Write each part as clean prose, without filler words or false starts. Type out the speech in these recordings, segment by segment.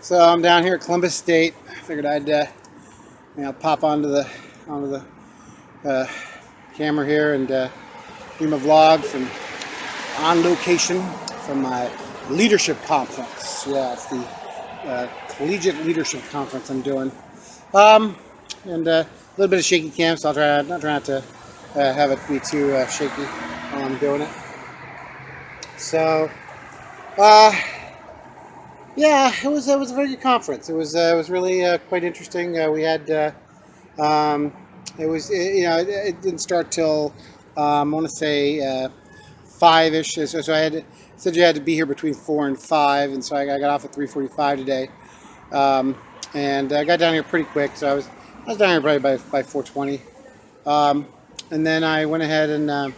So I'm down here at Columbus State. I figured I'd pop onto the uh, camera here and do my vlog from on location from my leadership conference. Yeah, it's the collegiate leadership conference I'm doing, and a little bit of shaky cam. So I'll try not to have it be too shaky while I'm doing it. So. Yeah, it was a very good conference. It was really quite interesting. We had it didn't start till I want to say 5-ish. So I said you had to be here between 4 and 5, and so I got off at 3:45 today, and I got down here pretty quick. So I was down here probably by 4:20, and then I went ahead and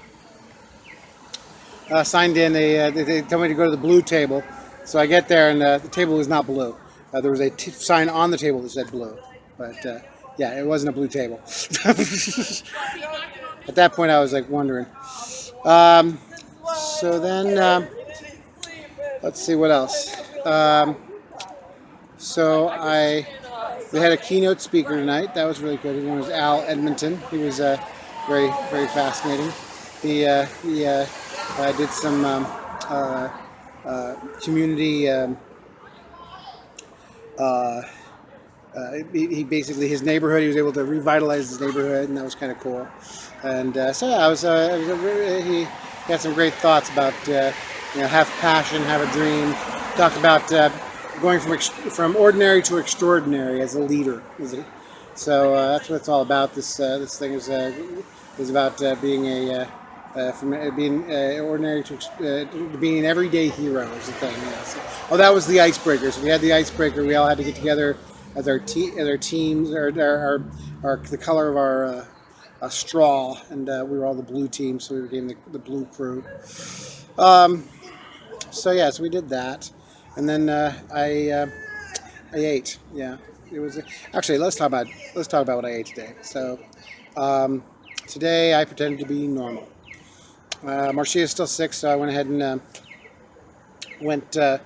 signed in. They told me to go to the blue table. So I get there, and the table was not blue. There was a sign on the table that said blue. But, yeah, it wasn't a blue table. At that point, I was, wondering. So then, let's see what else. They had a keynote speaker tonight. That was really good. His name was Al Edmonton. He was very, very fascinating. He did some... community. He basically, his neighborhood, he was able to revitalize his neighborhood, and that was kind of cool. And so yeah, he had some great thoughts about have passion, have a dream. Talked about going from ordinary to extraordinary as a leader. So that's what it's all about. This thing is about being from being ordinary to being an everyday hero is the thing. Yeah. So, that was the icebreaker. So we had the icebreaker. We all had to get together as our teams, or the color of our straw, and we were all the blue team, so we became the blue crew. So yeah, so we did that, and then I ate. Yeah, it was actually let's talk about what I ate today. So today I pretended to be normal. Marcia is still sick, so I went ahead and went took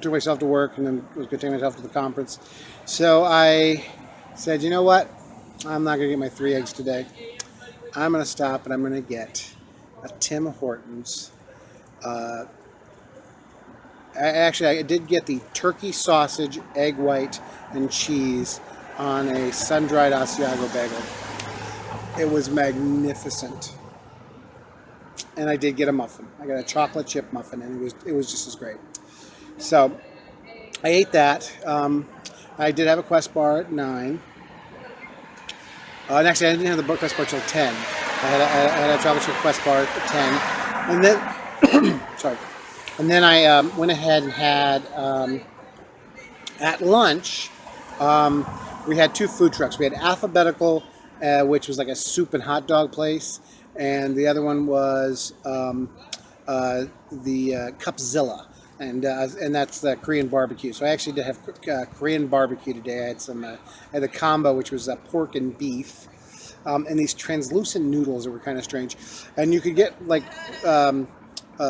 myself to work, and then was going to take myself to the conference. So I said, you know what? I'm not going to get my 3 eggs today. I'm going to stop, and I'm going to get a Tim Hortons. I did get the turkey sausage, egg white, and cheese on a sun-dried Asiago bagel. It was magnificent, and I did get a muffin. I got a chocolate chip muffin, and it was just as great. So I ate that. I did have a Quest bar at 9. And actually, I didn't have the Quest bar till 10. I had a chocolate chip Quest bar at 10, and then sorry, and then I went ahead and had at lunch. We had 2 food trucks. We had Alphabetical, which was like a soup and hot dog place, and the other one was the Cupzilla, and that's the Korean barbecue. So I actually did have Korean barbecue today. I had a combo, which was pork and beef, and these translucent noodles that were kind of strange, and you could get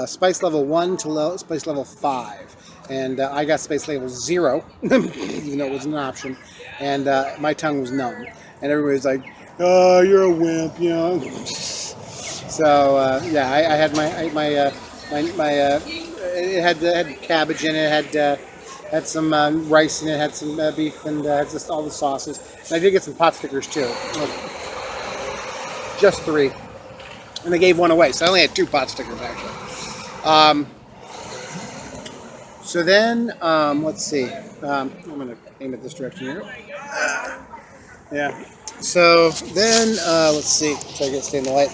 spice level 1 to spice level 5. And I got spice level 0, even though it wasn't an option, and my tongue was numb. And everybody's like, "Oh, you're a wimp," you know. So yeah, I had it had cabbage in it, had some rice in it, had some beef, and had just all the sauces. And I did get some pot stickers too, just 3, and they gave 1 away, so I only had 2 pot stickers actually. So then, let's see. I'm going to aim at this direction here. Yeah. So then, let's see. Try to stay in the light.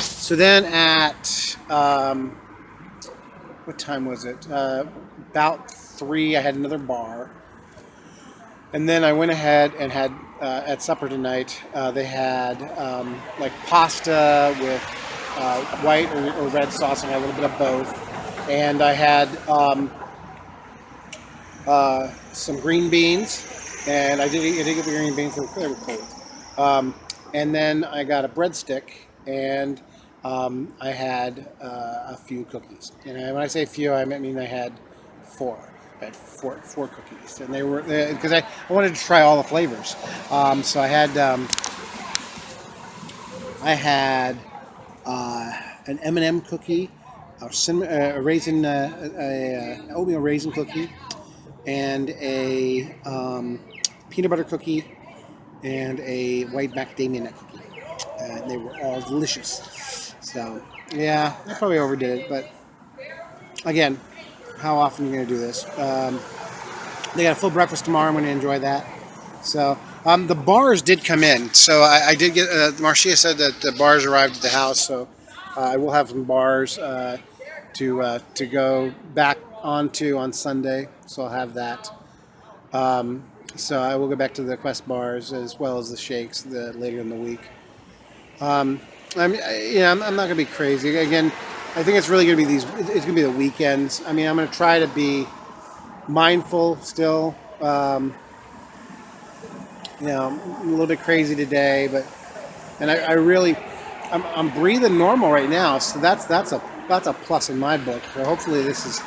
So then at, what time was it? About 3, I had another bar. And then I went ahead and had, at supper tonight, they had pasta with white or red sauce, and I had a little bit of both. And I had some green beans, and I did get the green beans. They were cold. And then I got a breadstick, and I had a few cookies. And when I say few, I mean I had four. I had four cookies, and they were because I wanted to try all the flavors. So I had an M&M cookie, a raisin, oatmeal raisin cookie, and a peanut butter cookie, and a white macadamia nut cookie. And they were all delicious. So yeah, I probably overdid it, but again, how often are you going to do this? They got a full breakfast tomorrow. I'm going to enjoy that. So the bars did come in. So I did get. Marcia said that the bars arrived at the house. So I will have some bars to go back onto on Sunday. So I'll have that. So I will go back to the Quest bars as well as the shakes later in the week. I'm not going to be crazy. Again, I think it's really going to be it's going to be the weekends. I mean, I'm going to try to be mindful still. A little bit crazy today, and I'm breathing normal right now, so that's a plus in my book. So hopefully this is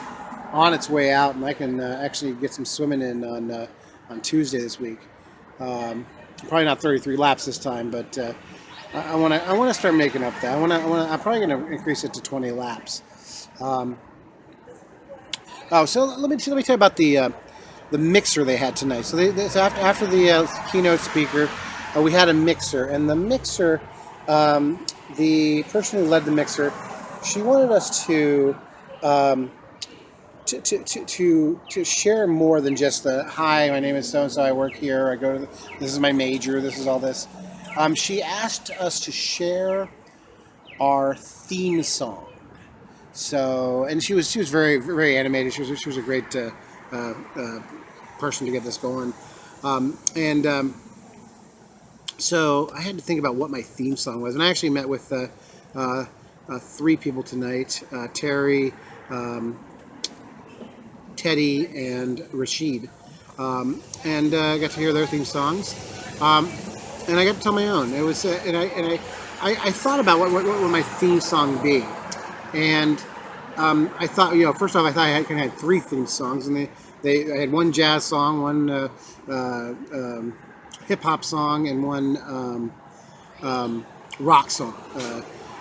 on its way out, and I can actually get some swimming in on Tuesday this week. Probably not 33 laps this time, but I want to start making up that. I'm probably going to increase it to 20 laps. So let me tell you about the mixer they had tonight. So after the keynote speaker, we had a mixer, and the mixer, the person who led the mixer, she wanted us to share more than just the hi, my name is so and so, I work here, this is my major, this is all this. She asked us to share our theme song. So, and she was very, very animated. She was a great person to get this going. So I had to think about what my theme song was, and I actually met with three people tonight: Terry, Teddy, and Rashid, and I got to hear their theme songs, and I got to tell my own. It was, I thought about what would my theme song be. And I thought, first off, I thought I had three theme songs, and I had one jazz song, one hip hop song, and one rock song.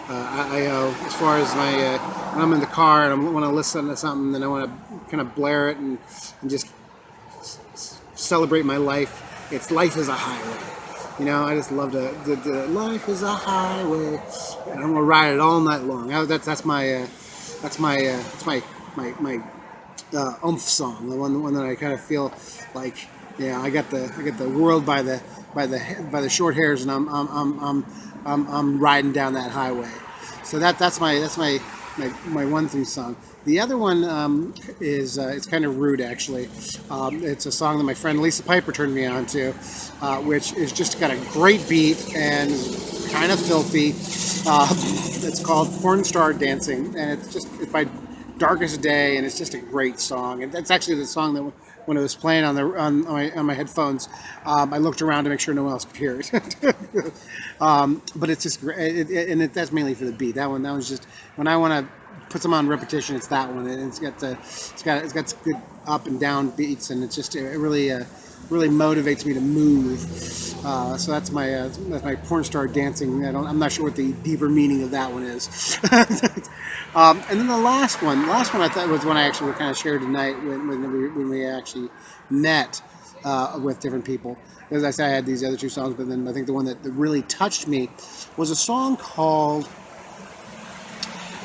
As far as when I'm in the car and I want to listen to something, and I want to kind of blare it and just celebrate my life. It's Life is a Highway. I just love the Life is a Highway, and I'm gonna ride it all night long. That's my oomph song, the one that I kind of feel like, I got the world by the short hairs, and I'm riding down that highway. So that's my one theme song. The other one is it's kind of rude, actually. It's a song that my friend Lisa Piper turned me on to, which is just got a great beat and kind of filthy. It's called Porn Star Dancing, and it's by Darkest Day, and it's just a great song. And that's actually the song that when it was playing on my headphones, I looked around to make sure no one else could hear it. But it's just great, and that's mainly for the beat. That one's just when I want to put them on repetition, it's that one, and it's got good up and down beats, and it really motivates me to move. So that's my Porn Star Dancing. I'm not sure what the deeper meaning of that one is. And then the last one I thought was one I actually kind of shared tonight when we actually met with different people. As I said, I had these other two songs, but then I think the one that really touched me was a song called.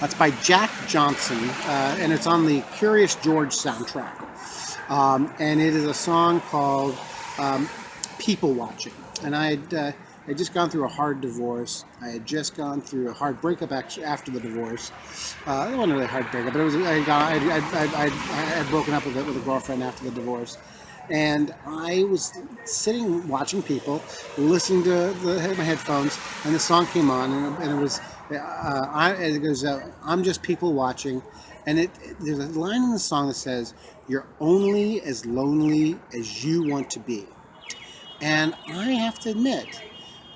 That's by Jack Johnson, and it's on the Curious George soundtrack. And it is a song called People Watching. And I had just gone through a hard divorce. I had just gone through a hard breakup after the divorce. It wasn't really a hard breakup, but it was. I had broken up with a girlfriend after the divorce. And I was sitting watching people, listening to my headphones, and the song came on, and it was. It goes, I'm just people watching, and there's a line in the song that says, "You're only as lonely as you want to be." And I have to admit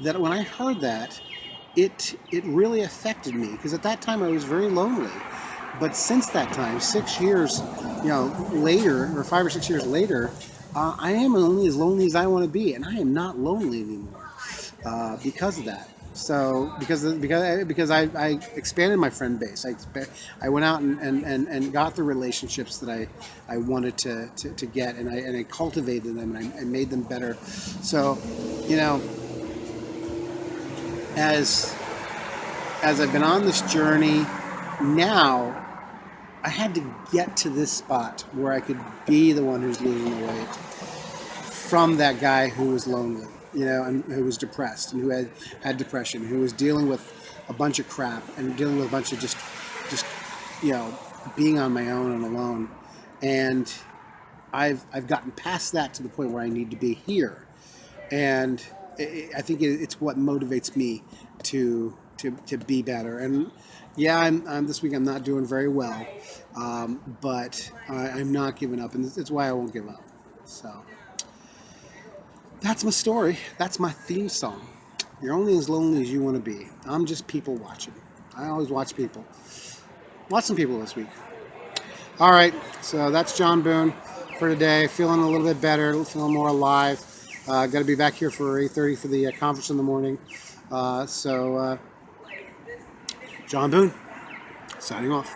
that when I heard that, it really affected me, because at that time I was very lonely. But since that time, 6 years, later, or 5 or 6 years later, I am only as lonely as I want to be, and I am not lonely anymore because of that. So because I expanded my friend base, I went out and got the relationships that I wanted to get, and I cultivated them, and I made them better. So, you know, as I've been on this journey now, I had to get to this spot where I could be the one who's losing the weight from that guy who was lonely, and who was depressed, and who had depression, who was dealing with a bunch of crap, and dealing with a bunch of just being on my own and alone. And I've gotten past that to the point where I need to be here, and I think it's what motivates me to be better. And yeah, I'm this week I'm not doing very well, but I'm not giving up, and it's why I won't give up. So that's my story. That's my theme song. You're only as lonely as you want to be. I'm just people watching. I always watch people. Watch some people this week. All right, so that's John Boone for today. Feeling a little bit better, feeling more alive. Got to be back here for 8:30 for the conference in the morning. John Boone, signing off.